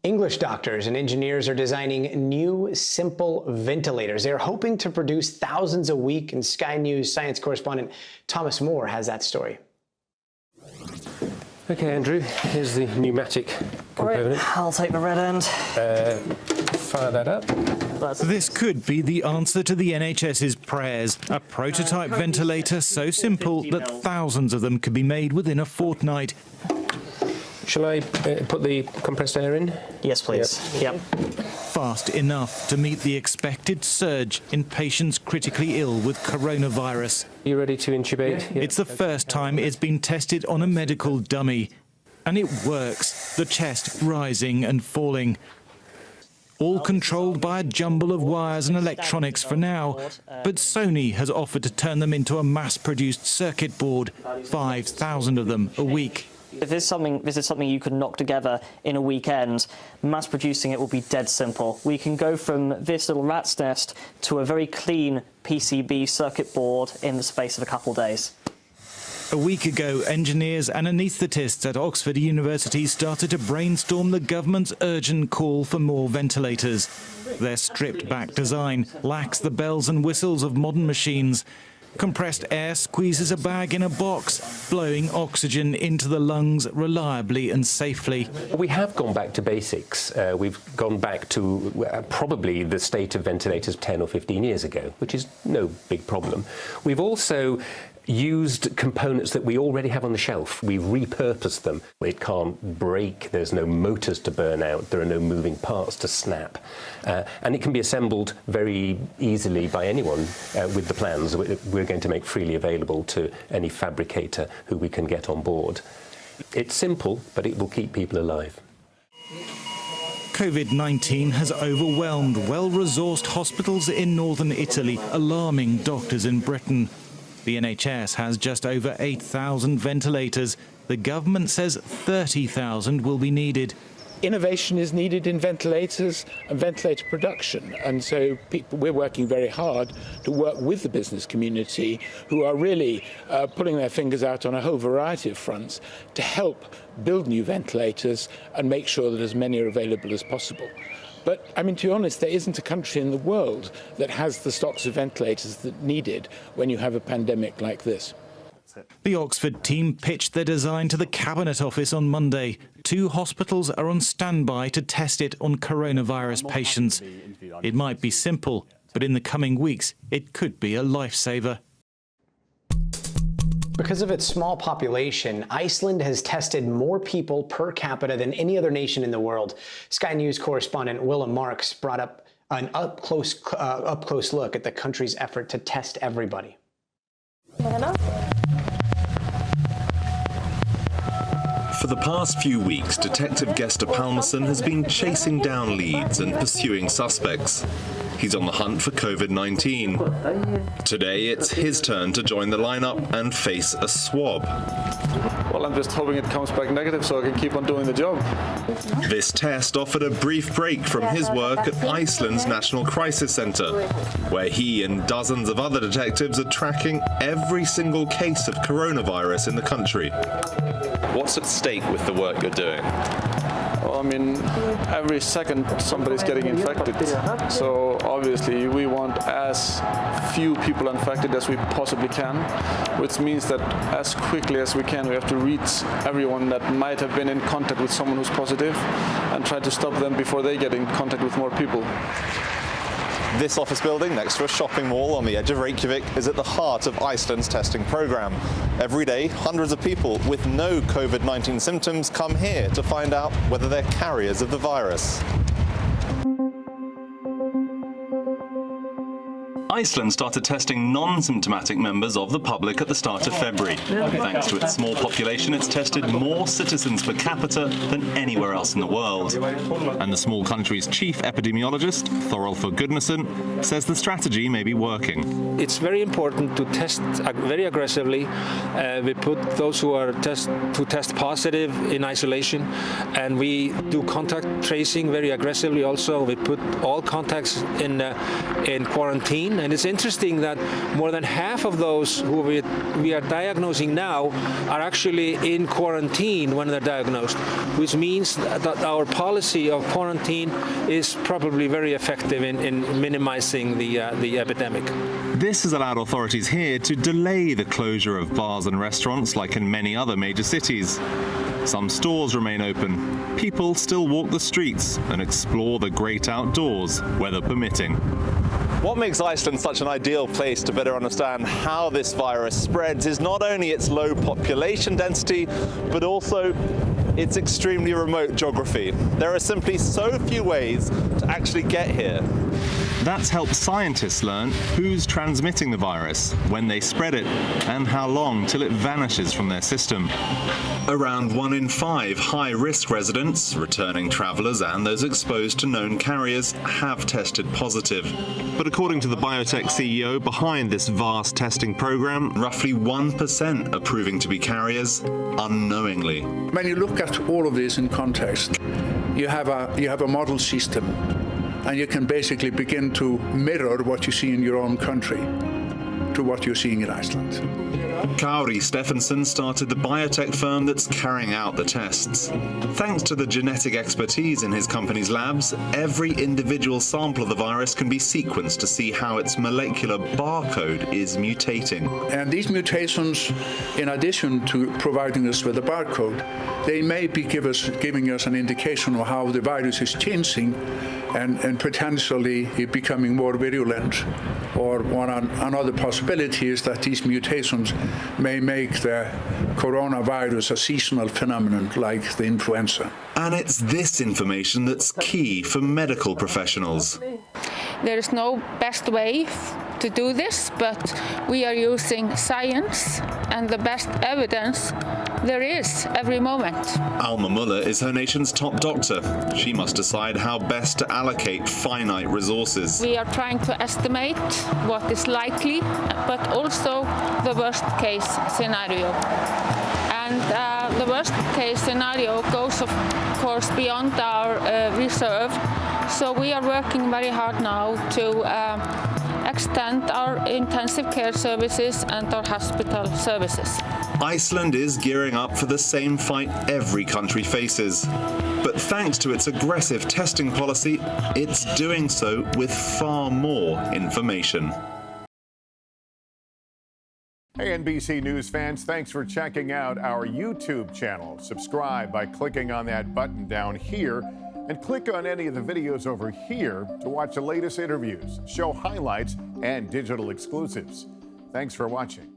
English doctors and engineers are designing new, simple ventilators. They're hoping to produce thousands a week, and Sky News science correspondent Thomas Moore has that story. Okay, Andrew, here's the pneumatic component. Right, I'll take the red end. Fire that up. This could be the answer to the NHS's prayers. A prototype ventilator so simple that thousands of them could be made within a fortnight. Shall I put the compressed air in? Yes, please. Yep. Fast enough to meet the expected surge in patients critically ill with coronavirus. You ready to intubate? Yeah. It's the first time it's been tested on a medical dummy. And it works, the chest rising and falling. All controlled by a jumble of wires and electronics for now. But Sony has offered to turn them into a mass-produced circuit board, 5,000 of them a week. If this is something you can knock together in a weekend, mass producing it will be dead simple. We can go from this little rat's nest to a very clean PCB circuit board in the space of a couple of days. A week ago, engineers and anaesthetists at Oxford University started to brainstorm the government's urgent call for more ventilators. Their stripped-back design lacks the bells and whistles of modern machines. Compressed air squeezes a bag in a box, blowing oxygen into the lungs reliably and safely. We have gone back to basics. We've gone back to probably the state of ventilators 10 or 15 years ago, which is no big problem. We've also used components that we already have on the shelf. We've repurposed them. It can't break, there's no motors to burn out, there are no moving parts to snap. And it can be assembled very easily by anyone with the plans we're going to make freely available to any fabricator who we can get on board. It's simple, but it will keep people alive. COVID-19 has overwhelmed well-resourced hospitals in northern Italy, alarming doctors in Britain. The NHS has just over 8,000 ventilators. The government says 30,000 will be needed. Innovation is needed in ventilators and ventilator production, and so we're working very hard to work with the business community, who are really putting their fingers out on a whole variety of fronts to help build new ventilators and make sure that as many are available as possible. But, I mean, to be honest, there isn't a country in the world that has the stocks of ventilators that are needed when you have a pandemic like this. The Oxford team pitched their design to the Cabinet Office on Monday. 2 hospitals are on standby to test it on coronavirus patients. It might be simple, but in the coming weeks, it could be a lifesaver. Because of its small population, Iceland has tested more people per capita than any other nation in the world. Sky News correspondent Willa Marks brought up an up-close look at the country's effort to test everybody. For the past few weeks, Detective Gesta Palmason has been chasing down leads and pursuing suspects. He's on the hunt for COVID-19. Today, it's his turn to join the lineup and face a swab. Well, I'm just hoping it comes back negative so I can keep on doing the job. This test offered a brief break from his work at Iceland's National Crisis Centre, where he and dozens of other detectives are tracking every single case of coronavirus in the country. What's at stake with the work you're doing? Well, I mean, every second somebody's getting infected. So obviously we want as few people infected as we possibly can, which means that as quickly as we can, we have to reach everyone that might have been in contact with someone who's positive and try to stop them before they get in contact with more people. This office building next to a shopping mall on the edge of Reykjavik is at the heart of Iceland's testing program. Every day, hundreds of people with no COVID-19 symptoms come here to find out whether they're carriers of the virus. Iceland started testing non-symptomatic members of the public at the start of February. Thanks to its small population, it's tested more citizens per capita than anywhere else in the world. And the small country's chief epidemiologist, Thorolfur Gudnason, says the strategy may be working. It's very important to test very aggressively. We put those who test positive in isolation, and we do contact tracing very aggressively also. We put all contacts in quarantine And it's interesting that more than half of those who we are diagnosing now are actually in quarantine when they're diagnosed, which means that our policy of quarantine is probably very effective in minimizing the epidemic. This has allowed authorities here to delay the closure of bars and restaurants like in many other major cities. Some stores remain open. People still walk the streets and explore the great outdoors, weather permitting. What makes Iceland such an ideal place to better understand how this virus spreads is not only its low population density, but also its extremely remote geography. There are simply so few ways to actually get here. That's helped scientists learn who's transmitting the virus, when they spread it, and how long till it vanishes from their system. Around 1 in 5 high-risk residents, returning travellers and those exposed to known carriers have tested positive. But according to the biotech CEO behind this vast testing program, roughly 1% are proving to be carriers unknowingly. When you look at all of this in context, you have a model system, and you can basically begin to mirror what you see in your own country to what you're seeing in Iceland. Kári Stephenson started the biotech firm that's carrying out the tests. Thanks to the genetic expertise in his company's labs, every individual sample of the virus can be sequenced to see how its molecular barcode is mutating. And these mutations, in addition to providing us with a barcode, they may be giving us an indication of how the virus is changing and potentially becoming more virulent. Or another possibility is that these mutations may make the coronavirus a seasonal phenomenon like the influenza. And it's this information that's key for medical professionals. There is no best way to do this, but we are using science and the best evidence there is every moment. Alma Muller is her nation's top doctor. She must decide how best to allocate finite resources. We are trying to estimate what is likely, but also the worst case scenario. And the worst case scenario goes, of course, beyond our reserve. So we are working very hard now to extend our intensive care services and our hospital services. Iceland is gearing up for the same fight every country faces. But thanks to its aggressive testing policy, it's doing so with far more information. Hey NBC News fans, thanks for checking out our YouTube channel. Subscribe by clicking on that button down here and click on any of the videos over here to watch the latest interviews, show highlights, and digital exclusives. Thanks for watching.